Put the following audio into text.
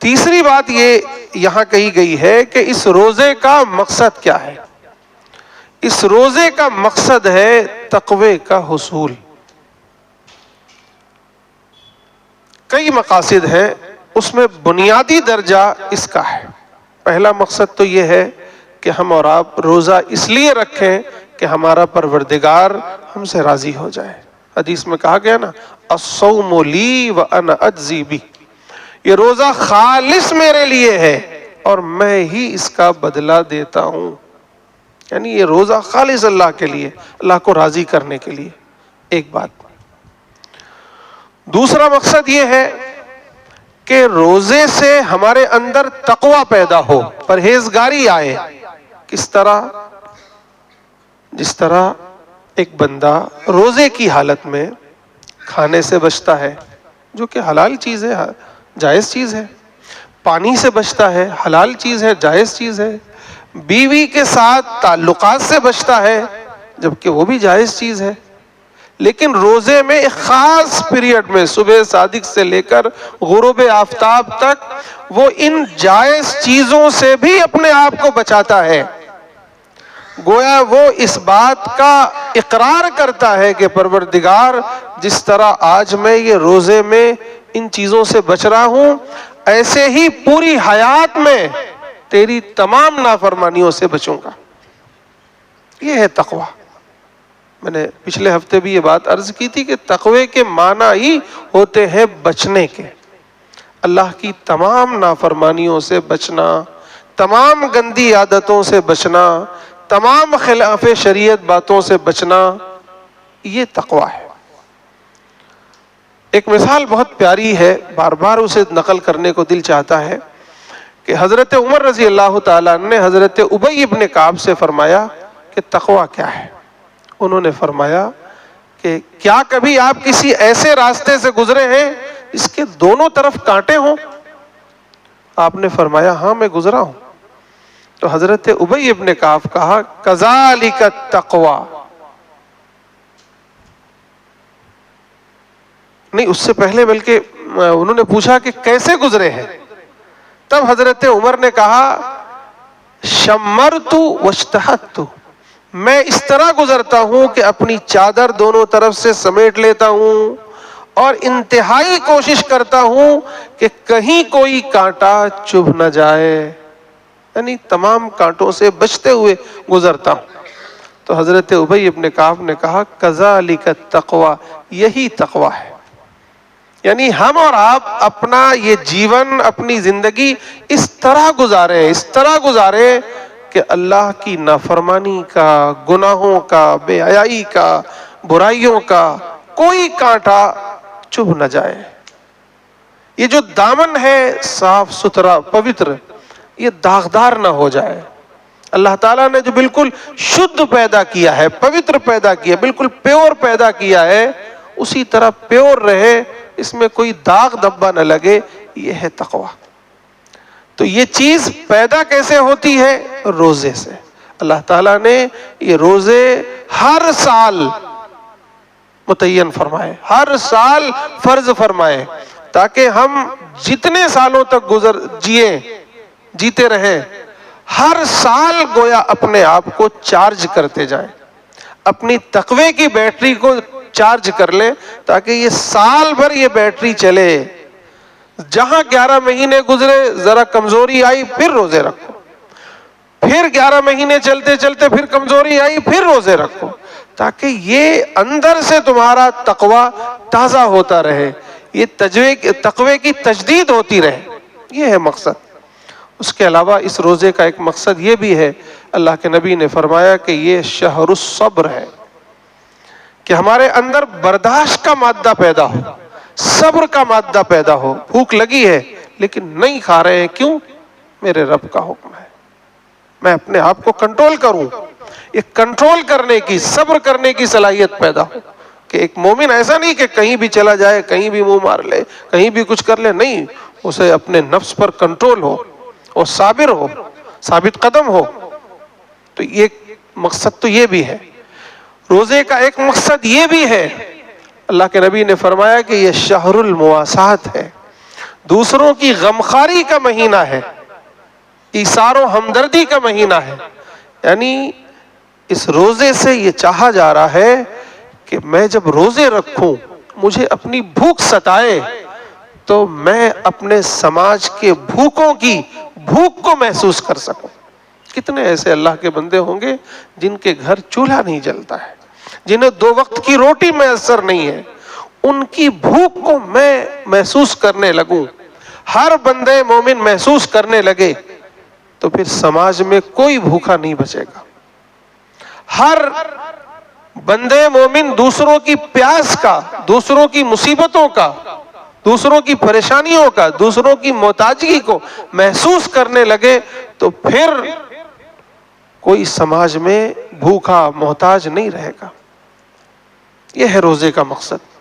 تیسری بات یہ یہاں کہی گئی ہے کہ اس روزے کا مقصد کیا ہے؟ اس روزے کا مقصد ہے تقوی کا حصول۔ کئی مقاصد ہیں، اس میں بنیادی درجہ اس کا ہے۔ پہلا مقصد تو یہ ہے کہ ہم اور آپ روزہ اس لیے رکھیں کہ ہمارا پروردگار ہم سے راضی ہو جائے۔ حدیث میں کہا گیا نا، الصوم لی وانا اجزی بہ، یہ روزہ خالص میرے لیے ہے اور میں ہی اس کا بدلہ دیتا ہوں۔ یعنی یہ روزہ خالص اللہ کے لیے، اللہ کو راضی کرنے کے لیے۔ ایک بات۔ دوسرا مقصد یہ ہے کہ روزے سے ہمارے اندر تقوی پیدا ہو، پرہیزگاری آئے۔ کس طرح؟ جس طرح ایک بندہ روزے کی حالت میں کھانے سے بچتا ہے، جو کہ حلال چیز ہے، جائز چیز ہے، پانی سے بچتا ہے، حلال چیز ہے، جائز چیز ہے، بیوی کے ساتھ تعلقات سے بچتا ہے، جبکہ وہ بھی جائز چیز ہے، لیکن روزے میں ایک خاص پیریڈ میں صبح صادق سے لے کر غروب آفتاب تک وہ ان جائز چیزوں سے بھی اپنے آپ کو بچاتا ہے۔ گویا وہ اس بات کا اقرار کرتا ہے کہ پروردگار، جس طرح آج میں یہ روزے میں ان چیزوں سے بچ رہا ہوں، ایسے ہی پوری حیات میں تیری تمام نافرمانیوں سے بچوں گا۔ یہ ہے تقوی۔ میں نے پچھلے ہفتے بھی یہ بات عرض کی تھی کہ تقوی کے معنی ہی ہوتے ہیں بچنے کے، اللہ کی تمام نافرمانیوں سے بچنا، تمام گندی عادتوں سے بچنا، تمام خلاف شریعت باتوں سے بچنا، یہ تقوی ہے۔ ایک مثال بہت پیاری ہے، بار بار اسے نقل کرنے کو دل چاہتا ہے، کہ حضرت عمر رضی اللہ تعالیٰ عنہ نے حضرت ابی ابن کعب سے فرمایا کہ تقوی کیا ہے؟ انہوں نے فرمایا کہ کیا کبھی آپ کسی ایسے راستے سے گزرے ہیں اس کے دونوں طرف کانٹے ہوں؟ آپ نے فرمایا ہاں میں گزرا ہوں۔ تو حضرت ابی ابن کعب کہا کذالک التقوی، نہیں اس سے پہلے بلکہ انہوں نے پوچھا کہ کیسے گزرے ہیں؟ تب حضرت عمر نے کہا شمرت واجتہدت، میں اس طرح گزرتا ہوں کہ اپنی چادر دونوں طرف سے سمیٹ لیتا ہوں اور انتہائی کوشش کرتا ہوں کہ کہیں کوئی کانٹا چبھ نہ جائے، یعنی تمام کانٹوں سے بچتے ہوئے گزرتا ہوں۔ تو حضرت ابی ابن کعب نے کہا کذالک التقوی، یہی تقوی ہے۔ یعنی ہم اور آپ اپنا یہ جیون، اپنی زندگی اس طرح گزاریں، اس طرح گزاریں کہ اللہ کی نافرمانی کا، گناہوں کا، بے حیائی کا، برائیوں کا کوئی کانٹا چبھ نہ جائے۔ یہ جو دامن ہے صاف ستھرا پوتر، یہ داغدار نہ ہو جائے۔ اللہ تعالیٰ نے جو بالکل شدھ پیدا کیا ہے، پوتر پیدا کیا، بالکل پیور پیدا کیا ہے، اسی طرح پیور رہے، اس میں کوئی داغ دھبا نہ لگے، یہ ہے تقوی۔ تو یہ چیز پیدا کیسے ہوتی ہے؟ روزے سے۔ اللہ تعالیٰ نے یہ روزے ہر سال متعین فرمائے، ہر سال فرض فرمائے، تاکہ ہم جتنے سالوں تک جیتے رہیں، ہر سال گویا اپنے آپ کو چارج کرتے جائیں، اپنی تقوی کی بیٹری کو چارج کر لیں، تاکہ یہ سال بھر یہ بیٹری چلے۔ جہاں 11 مہینے گزرے ذرا کمزوری آئی پھر روزے رکھو، پھر 11 مہینے چلتے چلتے پھر کمزوری آئی پھر روزے رکھو، تاکہ یہ اندر سے تمہارا تقوی تازہ ہوتا رہے، یہ تقوی کی تجدید ہوتی رہے۔ یہ ہے مقصد۔ اس کے علاوہ اس روزے کا ایک مقصد یہ بھی ہے، اللہ کے نبی نے فرمایا کہ یہ شہر الصبر ہے، کہ ہمارے اندر برداشت کا مادہ پیدا ہو، صبر کا مادہ پیدا ہو۔ بھوک لگی ہے لیکن نہیں کھا رہے ہیں، کیوں؟ میرے رب کا حکم ہے، میں اپنے آپ کو کنٹرول کروں۔ یہ کنٹرول کرنے کی، صبر کرنے کی صلاحیت پیدا ہو، کہ ایک مومن ایسا نہیں کہ کہیں بھی چلا جائے، کہیں بھی منہ مار لے، کہیں بھی کچھ کر لے، نہیں، اسے اپنے نفس پر کنٹرول ہو اور صابر ہو، ثابت قدم ہو۔ تو یہ مقصد تو یہ بھی ہے۔ روزے کا ایک مقصد یہ بھی ہے، اللہ کے نبی نے فرمایا کہ یہ شہر المواسات ہے، دوسروں کی غمخواری کا مہینہ ہے، ایثار و ہمدردی کا مہینہ ہے. یعنی اس روزے سے یہ چاہا جا رہا ہے کہ میں جب روزے رکھوں، مجھے اپنی بھوک ستائے تو میں اپنے سماج کے بھوکوں کی بھوک کو محسوس کر سکوں. کتنے ایسے اللہ کے بندے ہوں گے جن کے گھر چولہا نہیں جلتا ہے، جنہیں 2 وقت کی روٹی میسر نہیں ہے. ان کی بھوک کو میں محسوس کرنے لگوں، ہر بندے مومن محسوس کرنے لگے، تو پھر سماج میں کوئی بھوکا نہیں بچے گا. ہر بندے مومن دوسروں کی پیاس کا، دوسروں کی مصیبتوں کا، دوسروں کی پریشانیوں کا، دوسروں کی محتاجگی کو محسوس کرنے لگے تو پھر کوئی سماج میں بھوکا محتاج نہیں رہے گا. یہ ہے روزے کا مقصد.